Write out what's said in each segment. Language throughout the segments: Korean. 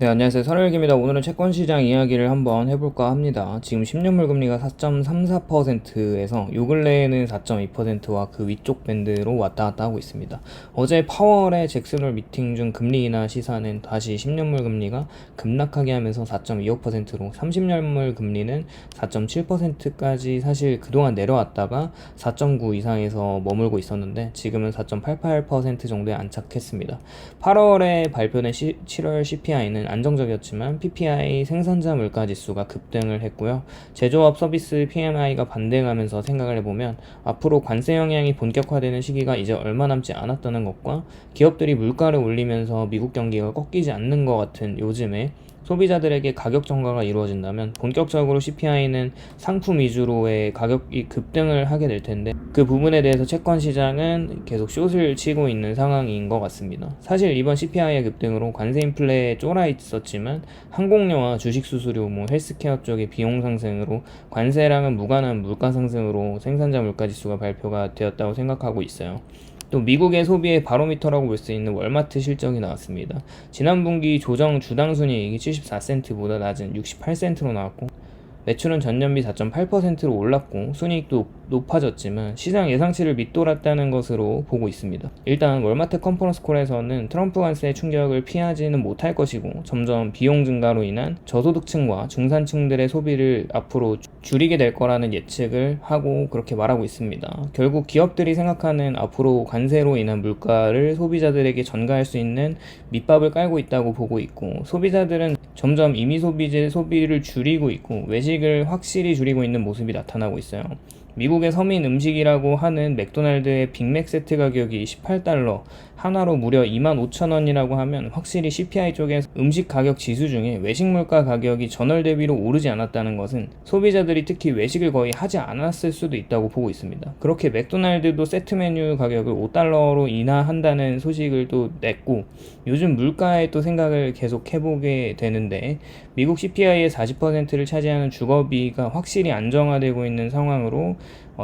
네, 안녕하세요. 설일기입니다. 오늘은 채권시장 이야기를 한번 해볼까 합니다. 지금 10년물 금리가 4.34%에서 요 근래에는 4.2%와 그 위쪽 밴드로 왔다 갔다 하고 있습니다. 어제 파월의 잭슨홀 미팅 중 금리 인하 시사는 다시 10년물 금리가 급락하게 하면서 4.25%로 30년물 금리는 4.7%까지 사실 그동안 내려왔다가 4.9 이상에서 머물고 있었는데 지금은 4.88% 정도에 안착했습니다. 8월에 발표된 7월 CPI는 안정적이었지만 PPI 생산자 물가지수가 급등을 했고요. 제조업 서비스 PMI가 반등하면서 생각을 해보면 앞으로 관세 영향이 본격화되는 시기가 이제 얼마 남지 않았다는 것과 기업들이 물가를 올리면서 미국 경기가 꺾이지 않는 것 같은 요즘에 소비자들에게 가격 전가가 이루어진다면 본격적으로 CPI는 상품 위주로의 가격이 급등을 하게 될 텐데 그 부분에 대해서 채권 시장은 계속 숏을 치고 있는 상황인 것 같습니다. 사실 이번 CPI의 급등으로 관세 인플레에 쫄아 있었지만 항공료와 주식 수수료, 헬스케어 쪽의 비용 상승으로 관세랑은 무관한 물가 상승으로 생산자 물가 지수가 발표가 되었다고 생각하고 있어요. 또 미국의 소비의 바로미터라고 볼 수 있는 월마트 실적이 나왔습니다. 지난 분기 조정 주당 순이익이 74센트보다 낮은 68센트로 나왔고 매출은 전년비 4.8%로 올랐고 순이익도 높아졌지만 시장 예상치를 밑돌았다는 것으로 보고 있습니다. 일단 월마트 컨퍼런스 콜에서는 트럼프 관세의 충격을 피하지는 못할 것이고 점점 비용 증가로 인한 저소득층과 중산층들의 소비를 앞으로 줄이게 될 거라는 예측을 하고 그렇게 말하고 있습니다. 결국 기업들이 생각하는 앞으로 관세로 인한 물가를 소비자들에게 전가할 수 있는 밑밥을 깔고 있다고 보고 있고 소비자들은 점점 임의 소비재 소비를 줄이고 있고 외식을 확실히 줄이고 있는 모습이 나타나고 있어요. 미국의 서민 음식이라고 하는 맥도날드의 빅맥 세트 가격이 18달러, 하나로 무려 25,000원이라고 하면 확실히 CPI 쪽에 음식 가격 지수 중에 외식 물가 가격이 전월 대비로 오르지 않았다는 것은 소비자들이 특히 외식을 거의 하지 않았을 수도 있다고 보고 있습니다. 그렇게 맥도날드도 세트 메뉴 가격을 5달러로 인하한다는 소식을 또 냈고 요즘 물가에 또 생각을 계속 해보게 되는데 미국 CPI의 40%를 차지하는 주거비가 확실히 안정화되고 있는 상황으로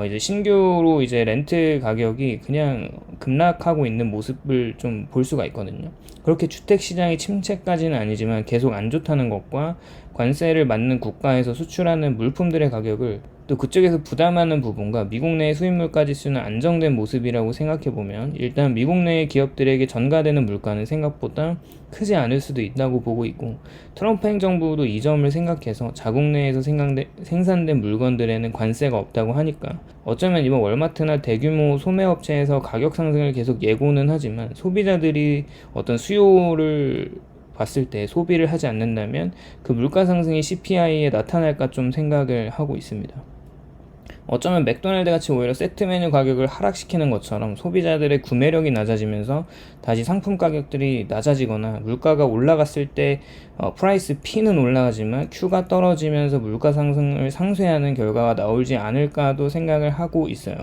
이제 신규로 이제 렌트 가격이 그냥 급락하고 있는 모습을 좀 볼 수가 있거든요. 그렇게 주택 시장이 침체까지는 아니지만 계속 안 좋다는 것과 관세를 맞는 국가에서 수출하는 물품들의 가격을 또 그쪽에서 부담하는 부분과 미국 내 수입 물가 지수는 안정된 모습이라고 생각해보면 일단 미국 내 기업들에게 전가되는 물가는 생각보다 크지 않을 수도 있다고 보고 있고 트럼프 행정부도 이 점을 생각해서 자국 내에서 생산된 물건들에는 관세가 없다고 하니까 어쩌면 이번 월마트나 대규모 소매업체에서 가격 상승을 계속 예고는 하지만 소비자들이 어떤 수요를 봤을 때 소비를 하지 않는다면 그 물가 상승이 CPI에 나타날까 좀 생각을 하고 있습니다. 어쩌면 맥도날드 같이 오히려 세트 메뉴 가격을 하락시키는 것처럼 소비자들의 구매력이 낮아지면서 다시 상품 가격들이 낮아지거나 물가가 올라갔을 때 프라이스 P는 올라가지만 Q가 떨어지면서 물가 상승을 상쇄하는 결과가 나오지 않을까도 생각을 하고 있어요.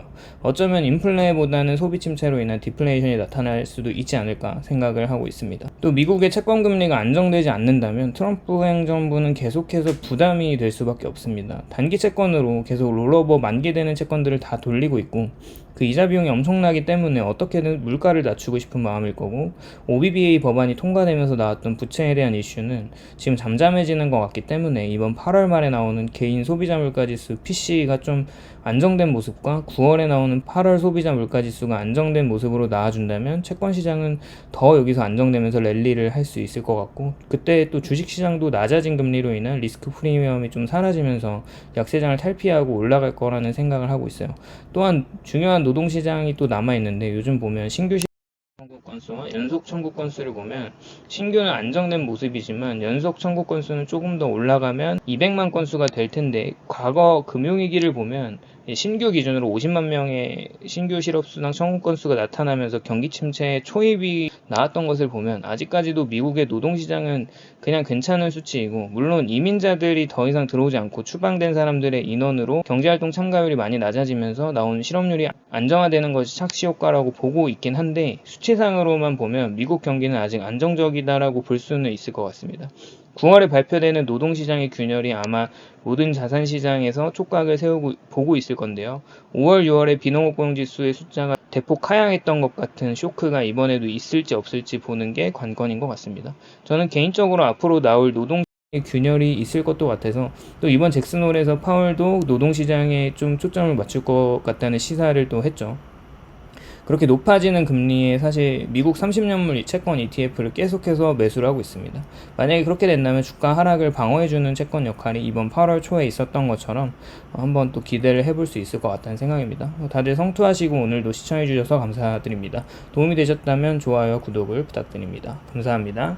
어쩌면 인플레보다는 소비 침체로 인한 디플레이션이 나타날 수도 있지 않을까 생각을 하고 있습니다. 또 미국의 채권 금리가 안정되지 않는다면 트럼프 행정부는 계속해서 부담이 될 수밖에 없습니다. 단기 채권으로 계속 롤오버 만기되는 채권들을 다 돌리고 있고 그 이자 비용이 엄청나기 때문에 어떻게든 물가를 낮추고 싶은 마음일 거고 OBBA 법안이 통과되면서 나왔던 부채에 대한 이슈는 지금 잠잠해지는 것 같기 때문에 이번 8월 말에 나오는 개인 소비자 물가지수 PC가 좀 안정된 모습과 9월에 나오는 8월 소비자 물가지수가 안정된 모습으로 나와준다면 채권 시장은 더 여기서 안정되면서 랠리를 할 수 있을 것 같고 그때 또 주식시장도 낮아진 금리로 인한 리스크 프리미엄이 좀 사라지면서 약세장을 탈피하고 올라갈 거라는 생각을 하고 있어요. 또한 중요한 노동시장이 또 남아있는데 요즘 보면 신규 청구 건수와 연속 청구 건수를 보면 신규는 안정된 모습이지만 연속 청구 건수는 조금 더 올라가면 200만 건수가 될 텐데 과거 금융위기를 보면 신규 기준으로 50만 명의 신규 실업수당 청구 건수가 나타나면서 경기 침체에 초입이 나왔던 것을 보면 아직까지도 미국의 노동시장은 그냥 괜찮은 수치이고 물론 이민자들이 더 이상 들어오지 않고 추방된 사람들의 인원으로 경제활동 참가율이 많이 낮아지면서 나오는 실업률이 안정화되는 것이 착시효과라고 보고 있긴 한데 수치상으로만 보면 미국 경기는 아직 안정적이다라고 볼 수는 있을 것 같습니다. 9월에 발표되는 노동시장의 균열이 아마 모든 자산시장에서 촉각을 보고 있을 건데요. 5월, 6월에 비농업고용지수의 숫자가 대폭 하향했던 것 같은 쇼크가 이번에도 있을지 없을지 보는 게 관건인 것 같습니다. 저는 개인적으로 앞으로 나올 노동 균열이 있을 것도 같아서 또 이번 잭슨홀에서 파월도 노동시장에 좀 초점을 맞출 것 같다는 시사를 또 했죠. 그렇게 높아지는 금리에 사실 미국 30년물 채권 ETF를 계속해서 매수를 하고 있습니다. 만약에 그렇게 된다면 주가 하락을 방어해주는 채권 역할이 이번 8월 초에 있었던 것처럼 한번 또 기대를 해볼 수 있을 것 같다는 생각입니다. 다들 성투하시고 오늘도 시청해주셔서 감사드립니다. 도움이 되셨다면 좋아요, 구독을 부탁드립니다. 감사합니다.